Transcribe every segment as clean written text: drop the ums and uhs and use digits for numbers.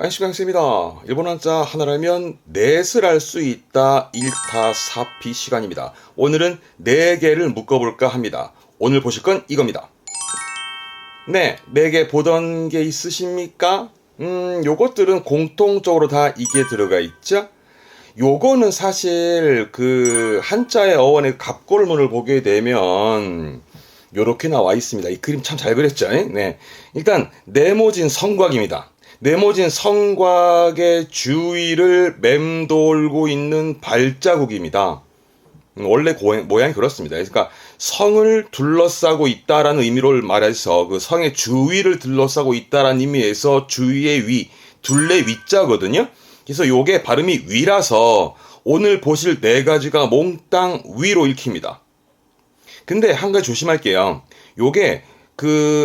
안식강쌤입니다. 일본어 한자 하나라면 넷을 알 수 있다 1타 4피 시간입니다. 오늘은 4개를 묶어볼까 합니다. 오늘 보실 건 이겁니다. 네, 4개 보던 게 있으십니까? 요것들은 공통적으로 다 이게 들어가 있죠? 요거는 사실 그 한자의 어원의 갑골문을 보게 되면 요렇게 나와 있습니다. 이 그림 참 잘 그렸죠? 네. 일단 네모진 성곽입니다. 네모진 성곽의 주위를 맴돌고 있는 발자국입니다. 원래 모양이 그렇습니다. 그러니까 성을 둘러싸고 있다라는 의미로 말해서 그 성의 주위를 둘러싸고 있다라는 의미에서 주위의 위, 둘레 위자거든요. 그래서 요게 발음이 위라서 오늘 보실 4가지가 몽땅 위로 읽힙니다. 근데 한 가지 조심할게요. 요게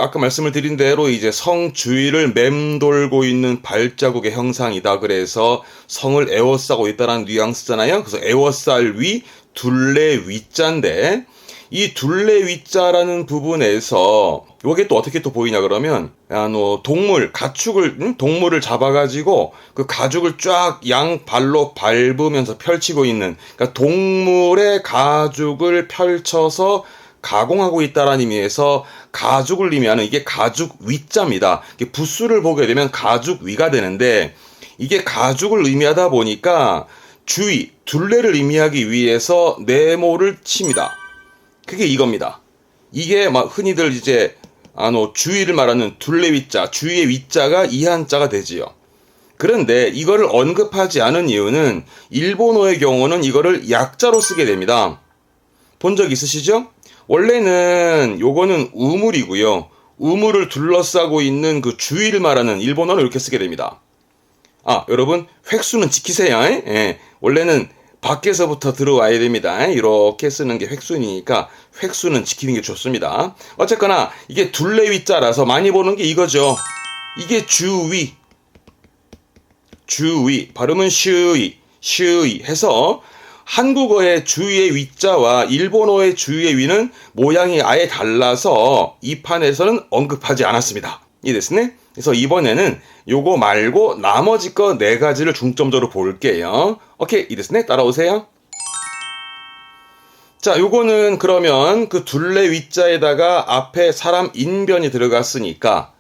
아까 말씀을 드린 대로 이제 성 주위를 맴돌고 있는 발자국의 형상이다. 그래서 성을 에워싸고 있다는 뉘앙스잖아요. 그래서 에워쌀 위, 둘레 위자인데, 이 둘레 위자라는 부분에서 요게 또 어떻게 또 보이냐 그러면, 동물을 잡아가지고 그 가죽을 쫙 양발로 밟으면서 펼치고 있는, 그러니까 동물의 가죽을 펼쳐서 가공하고 있다라는 의미에서 가죽을 의미하는 이게 가죽 위자입니다. 부수를 보게 되면 가죽 위가 되는데, 이게 가죽을 의미하다 보니까 주위, 둘레를 의미하기 위해서 네모를 칩니다. 그게 이겁니다. 이게 막 흔히들 이제 주위를 말하는 둘레 위자, 주위의 위자가 이 한자가 되지요. 그런데 이거를 언급하지 않은 이유는 일본어의 경우는 이거를 약자로 쓰게 됩니다. 본 적 있으시죠? 원래는 요거는 우물이고요. 우물을 둘러싸고 있는 그 주위를 말하는 일본어는 이렇게 쓰게 됩니다. 여러분 획수는 지키세요. 원래는 밖에서부터 들어와야 됩니다. 이렇게 쓰는 게 획수니까 획수는 지키는 게 좋습니다. 어쨌거나 이게 둘레 위자라서 많이 보는 게 이거죠. 이게 주위, 발음은 슈이 해서 한국어의 주위의 위자와 일본어의 주위의 위는 모양이 아예 달라서 이 판에서는 언급하지 않았습니다. 이해됐네? 그래서 이번에는 요거 말고 나머지 거 4가지를 중점적으로 볼게요. 오케이, 이해됐네? 따라오세요. 자, 요거는 그러면 그 둘레 위자에다가 앞에 사람 인변이 들어갔으니까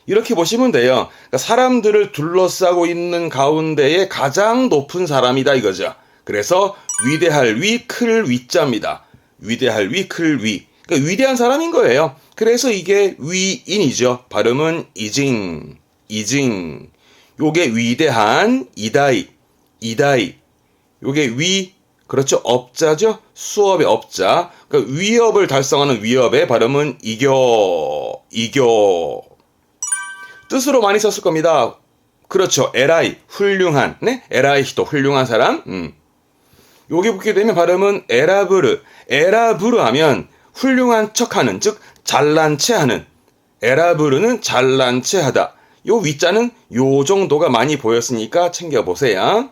이렇게 보시면 돼요. 그러니까 사람들을 둘러싸고 있는 가운데에 가장 높은 사람이다 이거죠. 그래서 위대할 위, 클 위자입니다. 위대할 위, 클 위. 그러니까 위대한 사람인 거예요. 그래서 이게 위인이죠. 발음은 이징. 요게 위대한 이다이. 요게 그렇죠. 업자죠. 수업의 업자. 그러니까 위업을 달성하는 위업의 발음은 이교. 뜻으로 많이 썼을 겁니다. 그렇죠. 에라이, 훌륭한. 네? 에라이 히토, 훌륭한 사람. 요게 붙게 되면 발음은 에라부르 하면 훌륭한 척하는, 즉 잘난 체하는. 에라부르는 잘난 체하다. 요 위자는 요 정도가 많이 보였으니까 챙겨보세요.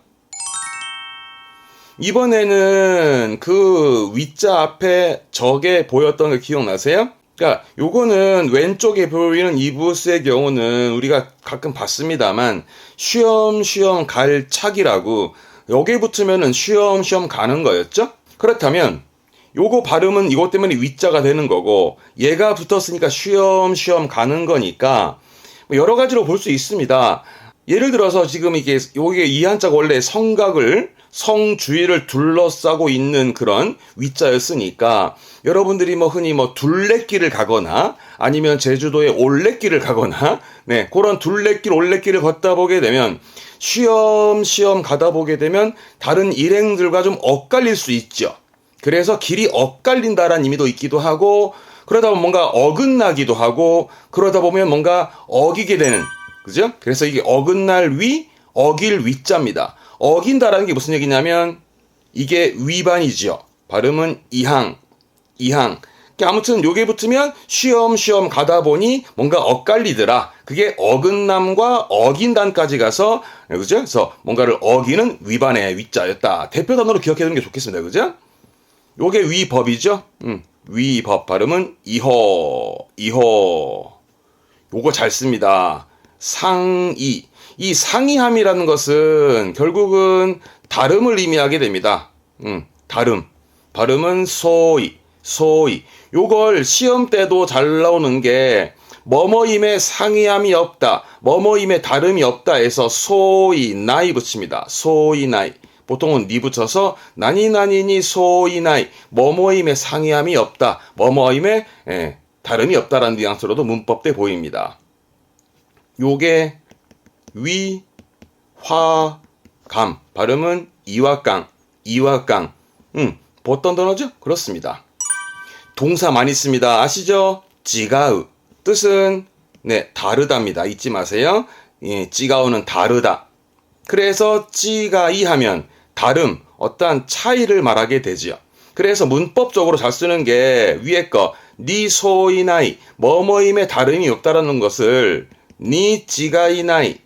이번에는 그 위자 앞에 저게 보였던 거 기억나세요? 그러니까 요거는 왼쪽에 보이는 이부스의 경우는 우리가 가끔 봤습니다만 쉬엄쉬엄 갈 착이라고 여기에 붙으면은 쉬엄쉬엄 가는 거였죠? 그렇다면 요거 발음은 이것 때문에 위자가 되는 거고 얘가 붙었으니까 쉬엄쉬엄 가는 거니까 여러 가지로 볼 수 있습니다. 예를 들어서 지금 요게 이 한자가 원래 성 주위를 둘러싸고 있는 그런 위자였으니까 여러분들이 흔히 둘레길을 가거나 아니면 제주도에 올레길을 가거나 그런 둘레길 올레길을 걷다 보게 되면 쉬엄쉬엄 가다 보게 되면 다른 일행들과 좀 엇갈릴 수 있죠. 그래서 길이 엇갈린다라는 의미도 있기도 하고 그러다 보면 뭔가 어긋나기도 하고 그러다 보면 뭔가 어기게 되는 그죠? 그래서 이게 어긋날 위, 어길 위자입니다. 어긴다라는 게 무슨 얘기냐면 이게 위반이죠. 발음은 이항. 아무튼 요게 붙으면 쉬엄쉬엄 가다 보니 뭔가 엇갈리더라. 그게 어긋남과 어긴단까지 가서 그죠? 그래서 뭔가를 어기는 위반의 위자였다. 대표 단어로 기억해 두는 게 좋겠습니다. 그죠? 요게 위법이죠. 위법 발음은 이호. 요거 잘 씁니다. 상이. 이 상이함이라는 것은 결국은 다름을 의미하게 됩니다. 다름. 발음은 소이. 요걸 시험 때도 잘 나오는 게 뭐뭐임에 상이함이 없다, 뭐뭐임에 다름이 없다 해서 소이나이 붙입니다. 소이나이. 보통은 니 붙여서 나니나니니 소이나이. 뭐뭐임에 상이함이 없다, 뭐뭐임에 다름이 없다라는 뉘앙스로도 문법 때 보입니다. 요게 위, 화, 감. 발음은 이와깡. 보통 단어죠? 그렇습니다. 동사 많이 씁니다. 아시죠? 지가우. 뜻은 다르답니다. 잊지 마세요. 지가우는 다르다. 그래서 찌가이 하면 다름, 어떠한 차이를 말하게 되지요. 그래서 문법적으로 잘 쓰는 게 위에 거 니 소이나이, 뭐뭐임에 다름이 없다라는 것을 니 찌가이나이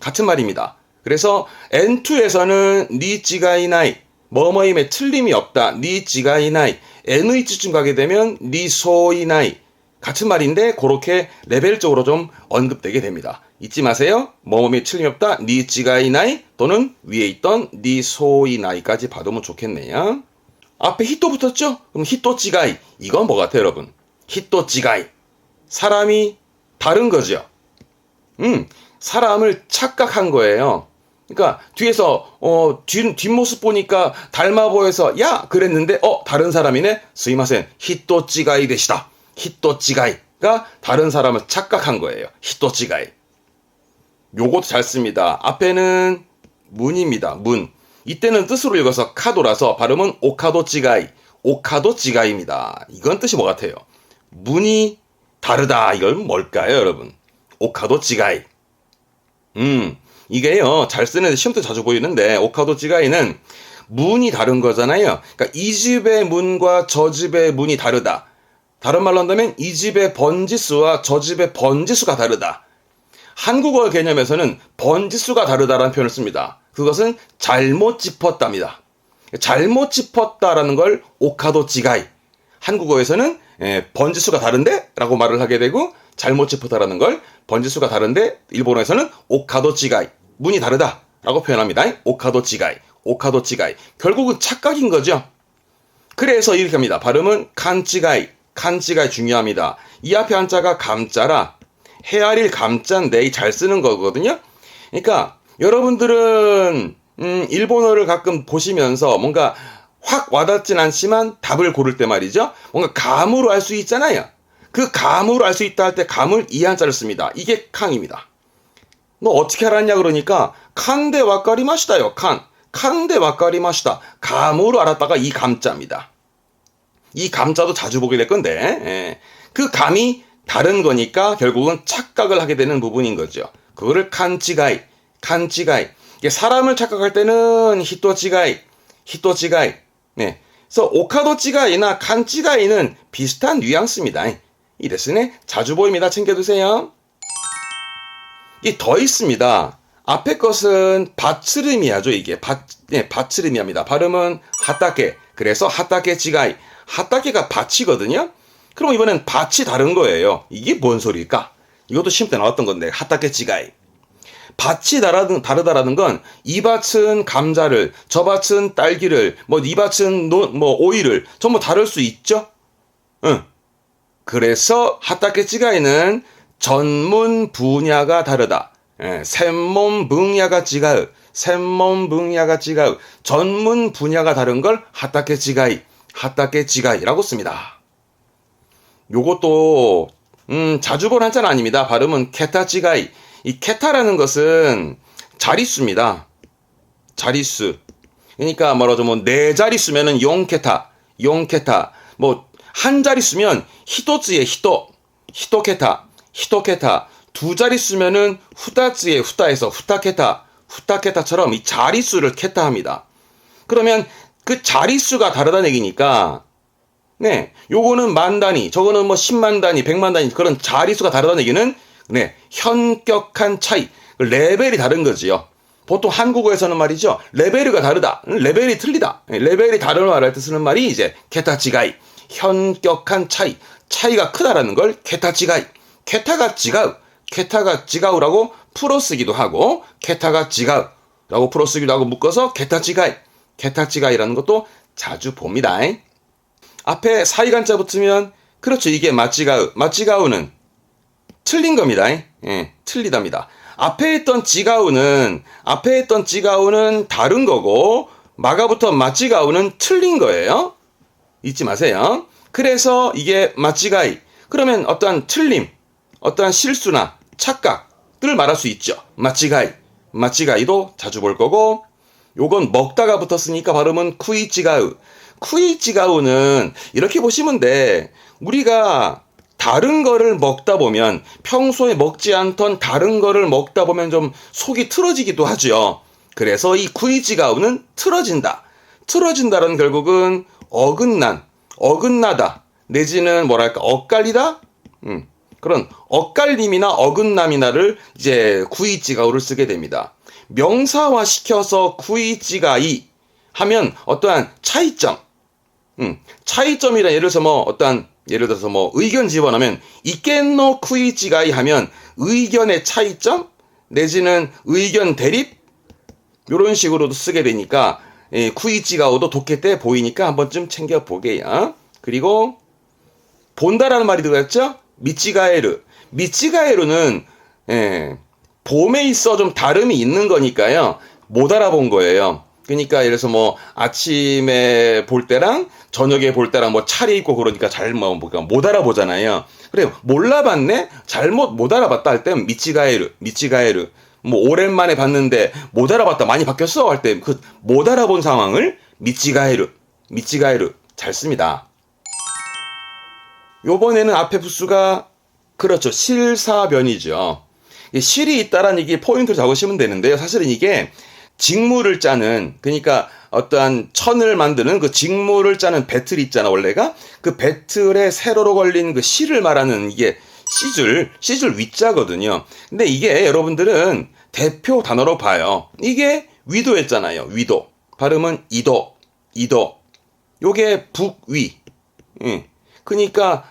같은 말입니다. 그래서 N2에서는 니 찌가이나이, 뭐뭐임에 틀림이 없다, 니 찌가이나이, NH쯤 가게 되면 니 소이나이 같은 말인데 그렇게 레벨적으로 좀 언급되게 됩니다. 잊지 마세요. 뭐뭐임에 틀림이 없다, 니 찌가이나이 또는 위에 있던 니 소이나이까지 받으면 좋겠네요. 앞에 히토 붙었죠? 그럼 히토 찌가이. 이건 뭐 같아요, 여러분? 히토 찌가이. 사람이 다른 거죠. 사람을 착각한 거예요. 그러니까 뒤에서 뒷모습 보니까 닮아 보여서 야 그랬는데 다른 사람이네. 스이마센 히토 찌가이 되시다. 히토 찌가이가 다른 사람을 착각한 거예요. 히토 찌가이. 요것도 잘 씁니다. 앞에는 문입니다. 문. 이때는 뜻으로 읽어서 카도라서 발음은 오카도 찌가이. 오카도 찌가이입니다. 이건 뜻이 뭐 같아요? 문이 다르다. 이건 뭘까요, 여러분? 오카도 찌가이. 이게요, 잘 쓰는 시험 때 자주 보이는데, 오카도 찌가이는 문이 다른 거잖아요. 그러니까 이 집의 문과 저 집의 문이 다르다. 다른 말로 한다면 이 집의 번지수와 저 집의 번지수가 다르다. 한국어 개념에서는 번지수가 다르다라는 표현을 씁니다. 그것은 잘못 짚었답니다. 잘못 짚었다라는 걸 오카도 찌가이. 한국어에서는 번지수가 다른데? 라고 말을 하게 되고, 잘못 짚었다라는 걸 번지수가 다른데 일본어에서는 오카도 찌가이. 문이 다르다 라고 표현합니다. 오카도 찌가이. 오카도 찌가이. 결국은 착각인 거죠. 그래서 이렇게 합니다. 발음은 칸찌가이. 칸찌가이 중요합니다. 이 앞에 한자가 감자라 헤아릴 감자인데 잘 쓰는 거거든요. 그러니까 여러분들은 일본어를 가끔 보시면서 뭔가 확 와닿진 않지만 답을 고를 때 말이죠. 뭔가 감으로 알 수 있잖아요. 그 감으로 알 수 있다 할 때 감을 이 한자를 씁니다. 이게 칸입니다. 너 어떻게 알았냐 그러니까 칸데 와까리마시다요. 칸데 와까리마시다. 감으로 알았다가 이 감자입니다. 이 감자도 자주 보게 될 건데 그 감이 다른 거니까 결국은 착각을 하게 되는 부분인 거죠. 그거를 칸찌가이. 사람을 착각할 때는 히토찌가이. 그래서 오카도 찌가이나 칸찌가이는 비슷한 뉘앙스입니다. 이 레슨에 자주 보입니다. 챙겨두세요. 이 더 있습니다. 앞에 것은 바츠르미야죠. 이게 바츠르미야입니다. 발음은 하타케. 그래서 하타케 찌가이. 하타케가 밭이거든요. 그럼 이번엔 밭이 다른 거예요. 이게 뭔 소리일까? 이것도 시험 때 나왔던 건데 하타케 찌가이. 밭이 다르다라는 건 이 밭은 감자를, 저 밭은 딸기를, 이 밭은 오이를 전부 다를 수 있죠. 그래서 하타케 찌가이는 전문 분야가 다르다.専門 분야가 찌가우. 전문 분야가 다른 걸 하타케 찌가이라고 씁니다. 요것도 자주 본 한자는 아닙니다. 발음은 케타 찌가이. 이 케타라는 것은 자릿수입니다. 자릿수. 그러니까 말하자면 네 자릿수면은 용케타. 한 자릿수면 히토츠에 히토케타. 두 자릿수면은 후다츠에 후다에서 후타케타처럼 이 자릿수를 케타합니다. 그러면 그 자릿수가 다르다는 얘기니까 요거는 만 단위, 저거는 10만 단위, 100만 단위 그런 자릿수가 다르다는 얘기는 현격한 차이, 레벨이 다른 거지요. 보통 한국어에서는 말이죠. 레벨이 다르다. 레벨이 틀리다. 레벨이 다른 말할 때 쓰는 말이 이제 케타치가이. 현격한 차이가 크다라는 걸 케타치가이. 케타가 지가우라고 풀어쓰기도 하고 게타가 지가라고 풀어쓰기도 하고 묶어서 게타지가이라는 것도 자주 봅니다. 앞에 사이간자 붙으면 그렇죠. 이게 마찌가우는 틀린 겁니다. 예, 틀리답니다. 앞에 있던 찌가우는 다른 거고 마가부터 마찌가우는 틀린 거예요. 잊지 마세요. 그래서 이게 마찌가이. 그러면 어떠한 틀림, 어떠한 실수나 착각들을 말할 수 있죠. 마찌가이도 자주 볼 거고, 요건 먹다가 붙었으니까 발음은 쿠이찌가우는 이렇게 보시면 돼. 우리가 다른 거를 먹다 보면, 평소에 먹지 않던 다른 거를 먹다 보면 좀 속이 틀어지기도 하죠. 그래서 이 쿠이찌가우는 틀어진다는 결국은 어긋나다 내지는 뭐랄까 엇갈리다. 그런 엇갈림이나 어긋남이나를 이제 쿠이찌가우를 쓰게 됩니다. 명사화 시켜서 쿠이찌가이 하면 어떠한 차이점, 차이점이라 예를 들어서 뭐 의견 집어넣으면 이켄노 쿠이찌가이 하면 의견의 차이점 내지는 의견 대립 이런 식으로도 쓰게 되니까 쿠이찌가오도 독해 때 보이니까 한번쯤 챙겨보게요. 그리고 본다라는 말이 들어갔죠? 미치가에루는 봄에 있어 좀 다름이 있는 거니까요. 못 알아본 거예요. 그러니까 예를 들어서 뭐 아침에 볼 때랑 저녁에 볼 때랑 뭐 차려입고 그러니까 못 알아보잖아요. 그래 몰라봤네? 못 알아봤다 할 땐 미치가에루. 뭐 오랜만에 봤는데 못 알아봤다 많이 바뀌었어 할 때 그 못 알아본 상황을 미치가에루 잘 씁니다. 요번에는 앞에 부수가 그렇죠. 실사변이죠. 실이 있다라는 얘기 포인트를 잡으시면 되는데요. 사실은 이게 직무를 짜는, 그러니까 어떠한 천을 만드는 그 직무를 짜는 배틀 있잖아, 원래가. 그 배틀에 세로로 걸린 그 실을 말하는 이게 시줄 위자거든요. 근데 이게 여러분들은 대표 단어로 봐요. 이게 위도였잖아요. 위도. 발음은 이도. 요게 북위. 그러니까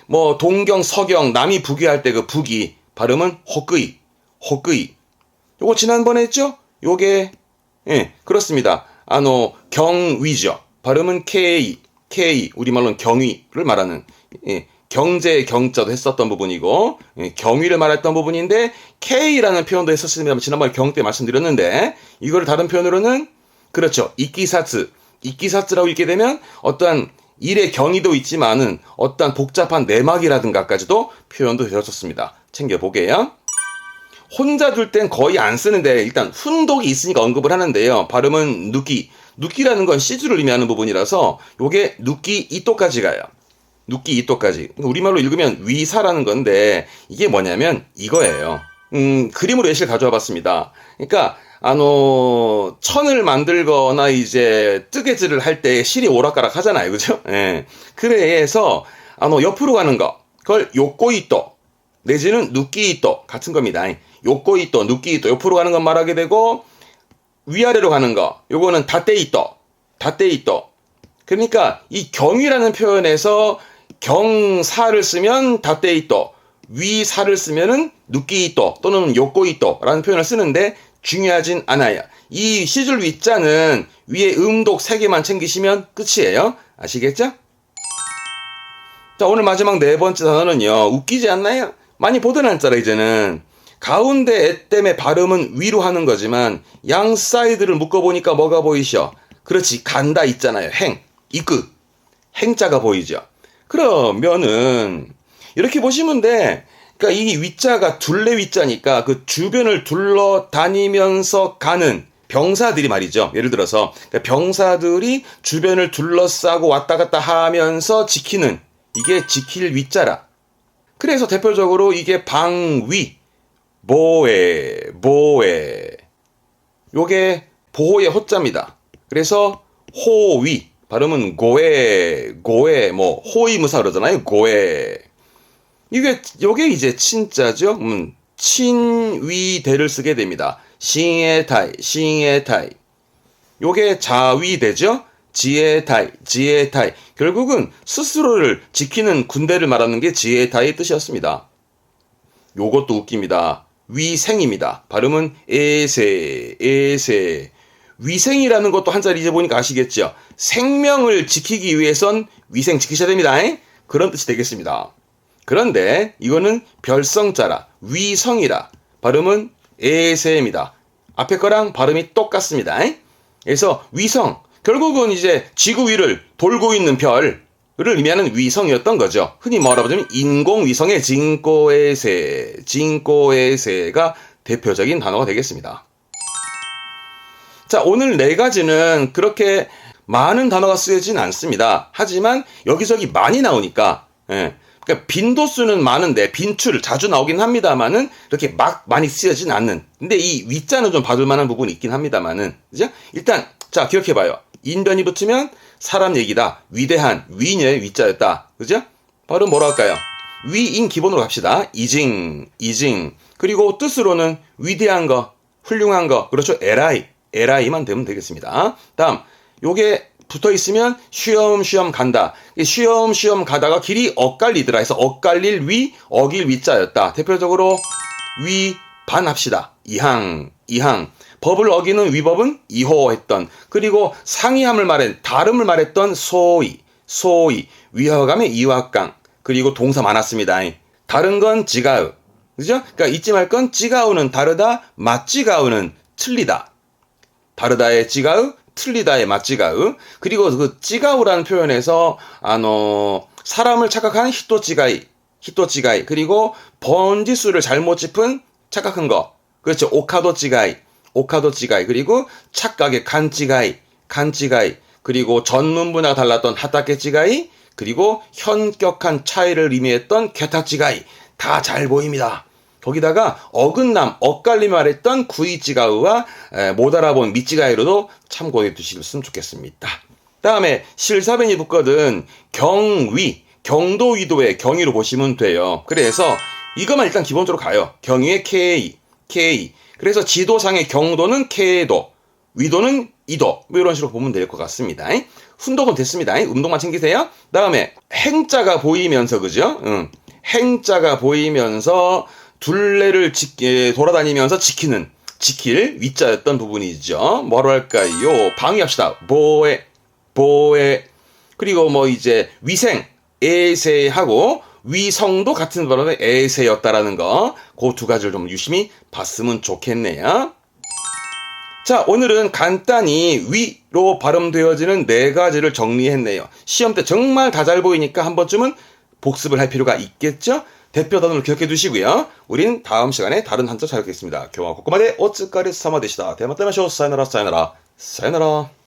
뭐 동경 서경 남이 북위 할 때 그 북위 발음은 호끄이. 요거 지난번에 했죠? 요게 그렇습니다. 경위죠. 발음은 K 우리말로는 경위를 말하는 경제의 경자도 했었던 부분이고 경위를 말했던 부분인데 K라는 표현도 했었습니다. 지난번에 경 때 말씀드렸는데 이걸 다른 표현으로는 그렇죠. 이끼사츠라고 읽게 되면 어떠한 일의 경위도 있지만은 어떠한 복잡한 내막이라든가까지도 표현도 되었었습니다. 챙겨보게요. 혼자 둘 땐 거의 안 쓰는데 일단 훈독이 있으니까 언급을 하는데요. 발음은 누끼라는 건 시주를 의미하는 부분이라서 요게 누끼 이또까지 가요. 누끼 이또까지. 우리말로 읽으면 위사라는 건데 이게 뭐냐면 이거예요. 그림으로 예시를 가져와 봤습니다. 그러니까 천을 만들거나 이제 뜨개질을 할 때 실이 오락가락 하잖아요. 그죠? 예. 그래서 옆으로 가는 거 그걸 요꼬이또 내지는 누끼이또 같은 겁니다. 요꼬이또, 누끼이또 옆으로 가는 건 말하게 되고 위아래로 가는 거 요거는 다떼이또. 그러니까 이 경위라는 표현에서 경사를 쓰면 다떼이또, 위사를 쓰면은 누끼이또 또는 요꼬이또라는 표현을 쓰는데 중요하진 않아요. 이 시줄 위자는 위에 음독 3개만 챙기시면 끝이에요. 아시겠죠? 자, 오늘 마지막 4번째 단어는요. 웃기지 않나요? 많이 보던 한자라 이제는. 가운데 애 때문에 발음은 위로 하는 거지만 양 사이드를 묶어보니까 뭐가 보이셔? 그렇지. 간다 있잖아요. 행자가 보이죠. 그러면은 이렇게 보시면 돼. 그러니까 이 위자가 둘레 위자니까 그 주변을 둘러다니면서 가는 병사들이 말이죠. 예를 들어서 병사들이 주변을 둘러싸고 왔다 갔다 하면서 지키는 이게 지킬 위자라. 그래서 대표적으로 이게 방위, 보에. 요게 보호의 호자입니다. 그래서 호위, 발음은 고에, 뭐 호위무사 그러잖아요. 고에. 요게 이제 친자죠. 친위대를 쓰게 됩니다. 싱에타이. 요게 자위대죠. 지에타이. 결국은 스스로를 지키는 군대를 말하는 게 지에타이의 뜻이었습니다. 요것도 웃깁니다. 위생입니다. 발음은 에세, 에세. 위생이라는 것도 한자리 이제 보니까 아시겠죠? 생명을 지키기 위해선 위생 지키셔야 됩니다. 그런 뜻이 되겠습니다. 그런데 이거는 별성자라, 위성이라. 발음은 에세입니다. 앞에 거랑 발음이 똑같습니다. 그래서 위성, 결국은 이제 지구 위를 돌고 있는 별을 의미하는 위성이었던 거죠. 흔히 뭐라고 하면 인공위성의 진꼬에세, 진꼬에세가 대표적인 단어가 되겠습니다. 자, 오늘 네 가지는 그렇게 많은 단어가 쓰여지진 않습니다. 하지만 여기저기 많이 나오니까, 그러니까 빈도수는 많은데 빈출 자주 나오긴 합니다만은 이렇게 막 많이 쓰여지진 않는. 근데 이 위자는 좀 봐줄 만한 부분이 있긴 합니다만은, 그죠? 일단 자 기억해봐요. 인변이 붙으면 사람 얘기다. 위대한 위인의 위자였다. 그죠? 바로 뭐라 할까요? 위인 기본으로 갑시다. 이징, 이징. 그리고 뜻으로는 위대한 거, 훌륭한 거. 그렇죠? 에라이, 에라이만 되면 되겠습니다. 다음, 요게 붙어 있으면 쉬엄쉬엄 간다. 쉬엄쉬엄 가다가 길이 엇갈리더라 해서 엇갈릴 위, 어길 위자였다. 대표적으로 위반합시다. 이항, 이항. 법을 어기는 위법은 이호했던. 그리고 상이함을 다름을 말했던 소이, 소이. 위화감의 이화강. 그리고 동사 많았습니다. 다른 건 지가우. 그죠? 그러니까 잊지 말 건 지가우는 다르다, 맞지가우는 틀리다. 다르다의 지가우, 틀리다의 맞지가우. 그리고 그 지가우라는 표현에서 사람을 착각한 히토찌가이, 히토찌가이. 그리고 번지수를 잘못 짚은 착각한 거. 그렇죠. 오카도찌가이, 오카도찌가이. 그리고 착각의 간찌가이, 간찌가이. 그리고 전문 분야가 달랐던 하타케찌가이. 그리고 현격한 차이를 의미했던 게타찌가이. 다 잘 보입니다. 거기다가 어긋남, 엇갈림 말했던 구이찌가우와 못 알아본 미찌가이로도 참고해 두셨으면 좋겠습니다. 다음에 실사변이 붙거든 경위, 경도위도의 경위로 보시면 돼요. 그래서 이것만 일단 기본적으로 가요. 경위의 K, K. 그래서 지도상의 경도는 K도, 위도는 이도. 뭐 이런 식으로 보면 될 것 같습니다. 훈독은 됐습니다. 운동만 챙기세요. 다음에 행자가 보이면서, 그죠? 행자가 보이면서 둘레를 돌아다니면서 지킬 위자였던 부분이죠. 뭐로 할까요? 방위합시다. 보에, 보에. 그리고 뭐 이제 위생, 에세하고 위성도 같은 발음의 에세였다라는 거. 그 두 가지를 좀 유심히 봤으면 좋겠네요. 자, 오늘은 간단히 위로 발음되어지는 네 가지를 정리했네요. 시험 때 정말 다 잘 보이니까 한 번쯤은 복습을 할 필요가 있겠죠? 대표 단어를 기억해 두시고요. 우린 다음 시간에 다른 한자 찾아뵙겠습니다. 교와 고코마데 오츠카레 사마 되시다. 대마테마쇼 사요나라 사요나라 사요나라.